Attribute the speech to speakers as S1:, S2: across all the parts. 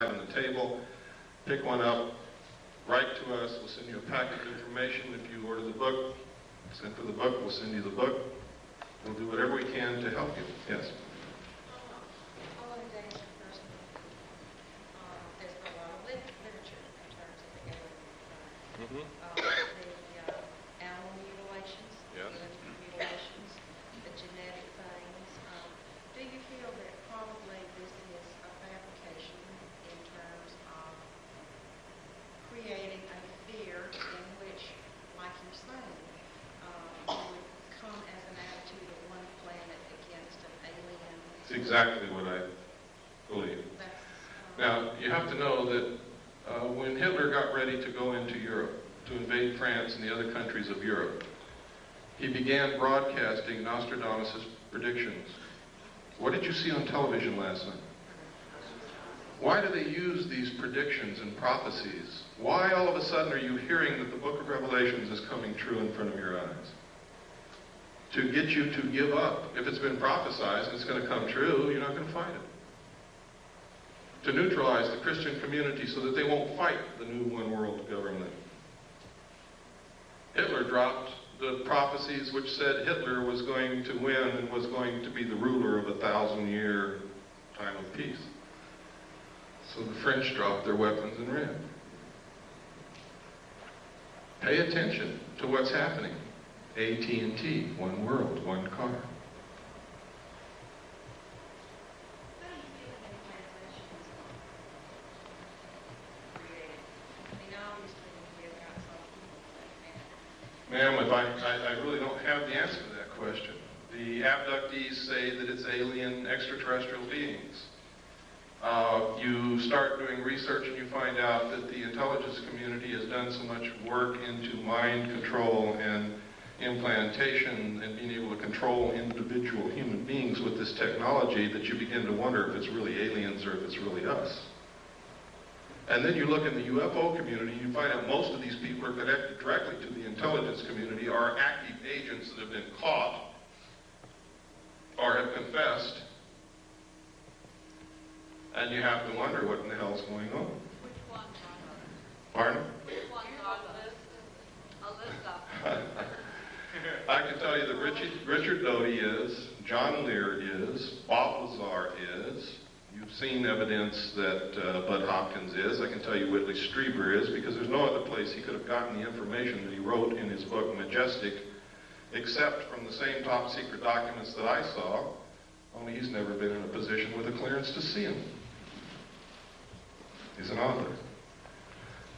S1: on the table. Pick one up, write to us, we'll send you a packet of information. If you order the book, send for the book, we'll send you the book. We'll do whatever we can to help you. Yes?
S2: I wanted to ask you first, there's a lot of literature in terms of the alien the animal mutilations,
S1: Yes.
S2: human mutilations, the genetic things. Do you feel that probably this is a fabrication in terms of creating a fear in which, like you're saying, would come as an attitude of one planet against an alien?
S1: It's exactly what I believe. Now, you have to know that when Hitler got ready to go into Europe, to invade France and the other countries of Europe, he began broadcasting Nostradamus' predictions. What did you see on television last night? Why do they use these predictions and prophecies? Why all of a sudden are you hearing that the book of Revelations is coming true in front of your eyes? To get you to give up. If it's been prophesied and it's going to come true, you're not going to fight it. To neutralize the Christian community so that they won't fight the new one world government. Hitler dropped the prophecies which said Hitler was going to win and was going to be the ruler of a 1,000-year time of peace. So the French dropped their weapons and ran. Pay attention to what's happening. AT&T, one world, one car. Ma'am, I really don't have the answer to that question. The abductees say that it's alien extraterrestrial beings. You start doing research and you find out that the intelligence community has done so much work into mind control and implantation and being able to control individual human beings with this technology that you begin to wonder if it's really aliens or if it's really us. And then you look in the UFO community, you find out most of these people are connected directly to the intelligence community, are active agents that have been caught or have confessed. And you have to wonder what in the hell's going on.
S3: Which one?
S1: Pardon?
S3: Which one on this?
S1: I can tell you that Richard Doty is, John Lear is, Bob Lazar is. You've seen evidence that Bud Hopkins is. I can tell you Whitley Strieber is, because there's no other place he could have gotten the information that he wrote in his book, Majestic, except from the same top secret documents that I saw, only he's never been in a position with a clearance to see them. He's an author.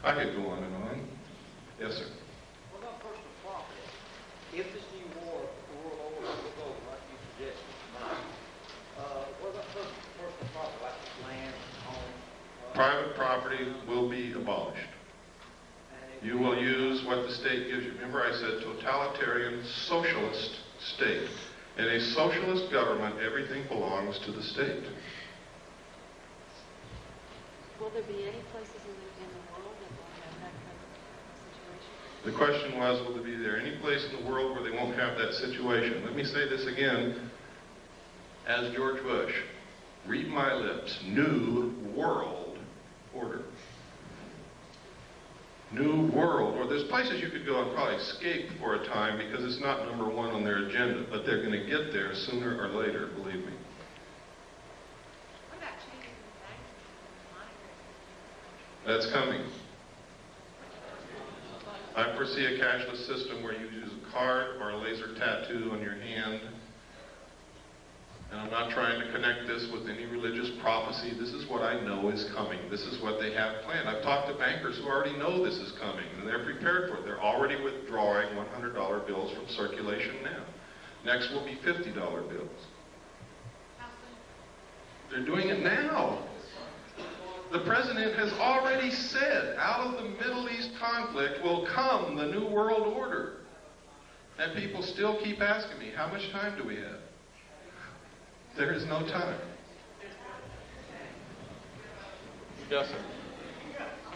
S1: I could go on and on. Yes, sir.
S4: What about personal property? If this new world order will go like you suggest, what about personal property, like land, home?
S1: Private property will be abolished. You will use what the state gives you. Remember I said totalitarian socialist state. In a socialist government, everything belongs to the state.
S5: Will there be any places in the world that will have that kind of situation?
S1: The question was, will there be any place in the world where they won't have that situation? Let me say this again, as George Bush. Read my lips. New world order. New world order. There's places you could go and probably escape for a time because it's not number one on their agenda, but they're going to get there sooner or later, believe me.
S3: What about changing the bank monitoring?
S1: That's coming. I foresee a cashless system where you use a card or a laser tattoo on your hand. And I'm not trying to connect this with any religious prophecy. This is what I know is coming. This is what they have planned. I've talked to bankers who already know this is coming, and they're prepared for it. They're already withdrawing $100 bills from circulation now. Next will be $50 bills. They're doing it now. The president has already said, out of the Middle East conflict will come the New World Order. And people still keep asking me, how much time do we have? There is no time. Yes, sir.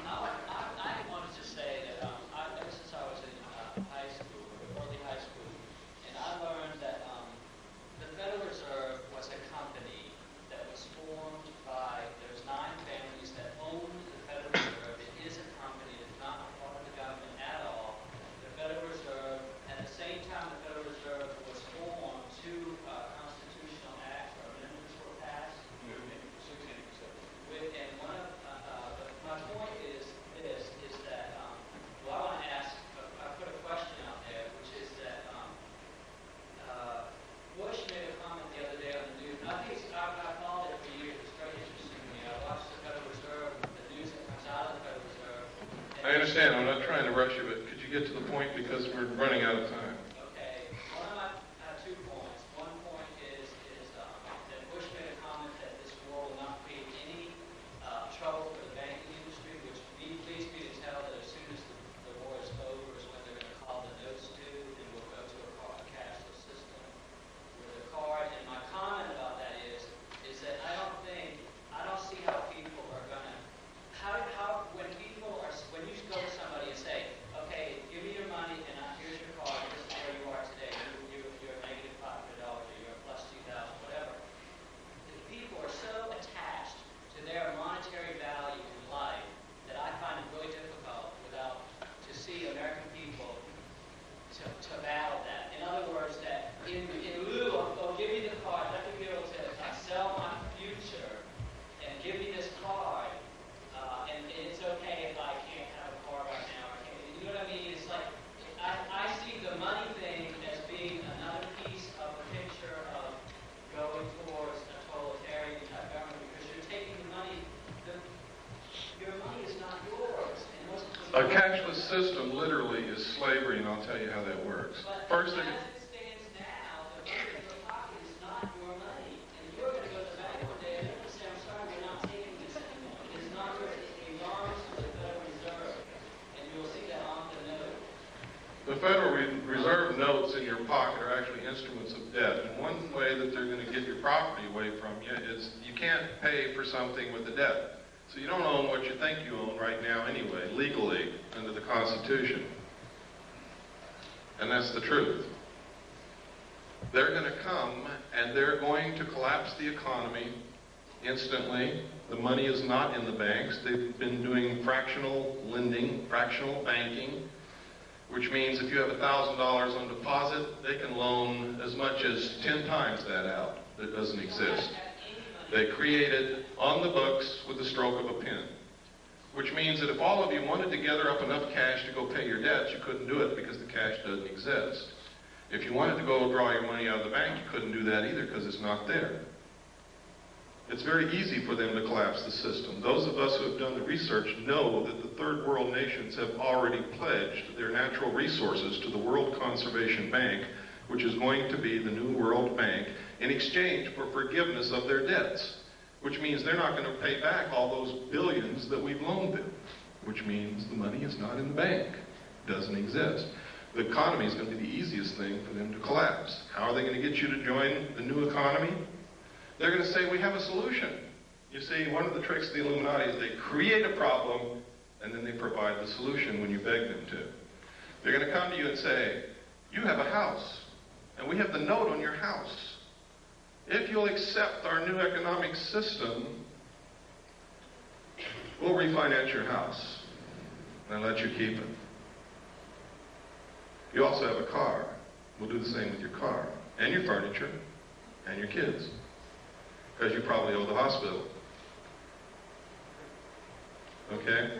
S6: I wanted to say that ever since I was in high school, early high school, and I learned that the Federal Reserve was a company that was formed by, there's 9 families that
S1: understand, I'm not trying to rush you, but could you get to the point because we're running out of time?
S6: Okay, I have 2 points. One point is that Bush made a comment that this war will not create any trouble for the banking industry, which leads me to tell that as soon as the war is over is when they're going to call the notes due and we'll go to a cashless system with a card. And my comment about that is that I don't see how people are going to, when you go to somebody and say, okay, give me your money and here's your card, this is where you are today, you're negative $500 or you're plus 2,000, whatever. The people are so attached to their monetary value in life that I find it really difficult to see American people to battle that. In other words, that in lieu of, oh, give me the card, let me be able to sell my future and give me this card, and it's okay if I can't have a card right now. You know what I mean? It's like, I see the money thing as being another piece of the picture of going towards a totalitarian type government because you're taking the money, your money is not yours. And
S1: A cashless system literally is slavery, and I'll tell you how that works. First,
S6: as it stands now, the money in your pocket is not your money. And you're going to go to the bank one day and they're going to say, I'm sorry, we're not taking this anymore. It's not yours. It belongs to the Federal Reserve. And you'll see that on the note.
S1: the Federal Reserve notes in your pocket are actually instruments of debt. And one way that they're going to get your property away from you is you can't pay for something with a debt. So you don't own what you think you own right now anyway, legally, under the Constitution. And that's the truth. They're going to come and they're going to collapse the economy instantly. The money is not in the banks. They've been doing fractional lending, fractional banking, which means if you have $1,000 on deposit, they can loan as much as 10 times that out. That doesn't exist. They created on the books with the stroke of a pen, which means that if all of you wanted to gather up enough cash to go pay your debts, you couldn't do it because the cash doesn't exist. If you wanted to go draw your money out of the bank, you couldn't do that either because it's not there. It's very easy for them to collapse the system. Those of us who have done the research know that the third world nations have already pledged their natural resources to the World Conservation Bank, which is going to be the new World Bank, in exchange for forgiveness of their debts, which means they're not going to pay back all those billions that we've loaned them, which means the money is not in the bank, doesn't exist. The economy is going to be the easiest thing for them to collapse. How are they going to get you to join the new economy? They're going to say, we have a solution. You see, one of the tricks of the Illuminati is they create a problem and then they provide the solution when you beg them to. They're going to come to you and say, you have a house, and we have the note on your house. If you'll accept our new economic system, we'll refinance your house and let you keep it. You also have a car. We'll do the same with your car, and your furniture, and your kids, because you probably owe the hospital. Okay?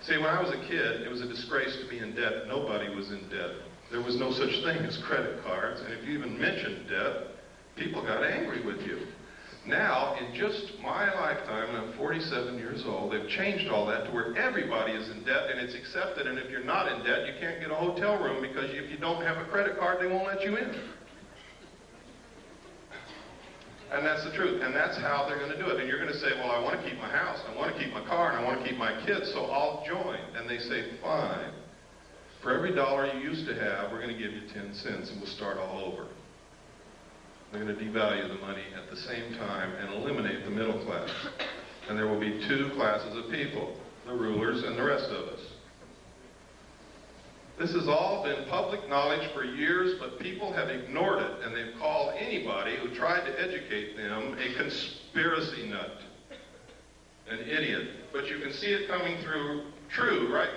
S1: See, when I was a kid, it was a disgrace to be in debt. Nobody was in debt. There was no such thing as credit cards, and if you even mentioned debt, people got angry with you. Now, in just my lifetime, and I'm 47 years old, they've changed all that to where everybody is in debt, and it's accepted, and if you're not in debt, you can't get a hotel room, because if you don't have a credit card, they won't let you in. And that's the truth, and that's how they're going to do it. And you're going to say, well, I want to keep my house, I want to keep my car, and I want to keep my kids, so I'll join. And they say, fine. For every dollar you used to have, we're going to give you 10 cents, and we'll start all over. They're going to devalue the money at the same time and eliminate the middle class. And there will be two classes of people, the rulers and the rest of us. This has all been public knowledge for years, but people have ignored it, and they've called anybody who tried to educate them a conspiracy nut, an idiot. But you can see it coming through true right